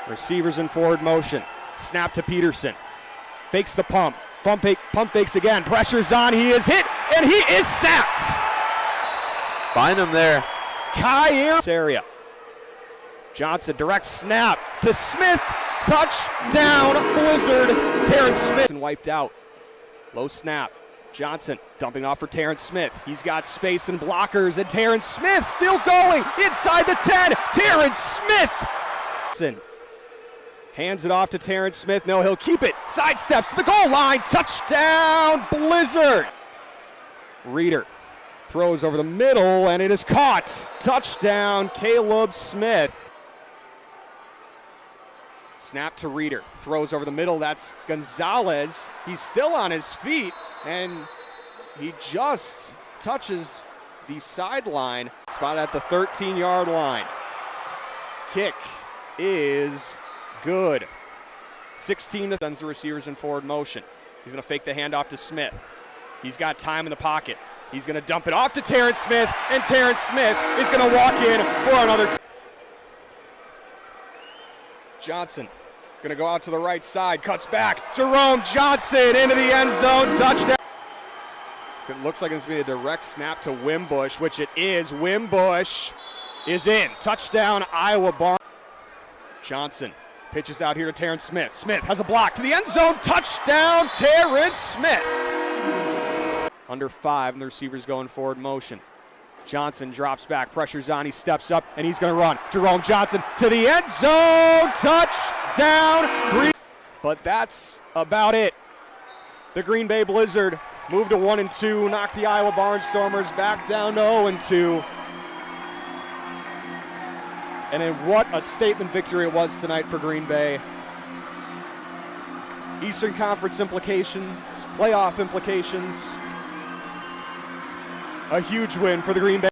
Receivers in forward motion. Snap to Peterson. Fakes the pump. Pump fakes again. Pressure's on. He is hit, and he is sacked. Find him there. Area. Johnson, direct snap to Smith. Touchdown, Blizzard. Terrence Smith wiped out. Low snap. Johnson dumping off for Terrence Smith. He's got space and blockers, and Terrence Smith still going inside the 10. Terrence Smith. Hands it off to Terrence Smith. No, he'll keep it. Sidesteps to the goal line. Touchdown, Blizzard. Reeder throws over the middle, and it is caught. Touchdown, Caleb Smith. Snap to Reeder. Throws over the middle. That's Gonzalez. He's still on his feet, and he just touches the sideline. Spot at the 13-yard line. Kick is good. 16 sends the receivers in forward motion. He's going to fake the handoff to Smith. He's got time in the pocket. He's going to dump it off to Terrence Smith, and Terrence Smith is going to walk in for another. Johnson going to go out to the right side, cuts back. Jerome Johnson into the end zone, touchdown. So it looks like it's going to be a direct snap to Wimbush, which it is. Wimbush is in. Touchdown, Iowa Barnstormers. Johnson pitches out here to Terrence Smith. Smith has a block to the end zone. Touchdown, Terrence Smith. Under 5, and the receiver's going forward motion. Johnson drops back, pressure's on, he steps up, and he's going to run. Jerome Johnson to the end zone. Touchdown. But that's about it. The Green Bay Blizzard moved to 1-2, knocked the Iowa Barnstormers back down to 0-2. And then what a statement victory it was tonight for Green Bay. Eastern Conference implications, playoff implications. A huge win for the Green Bay.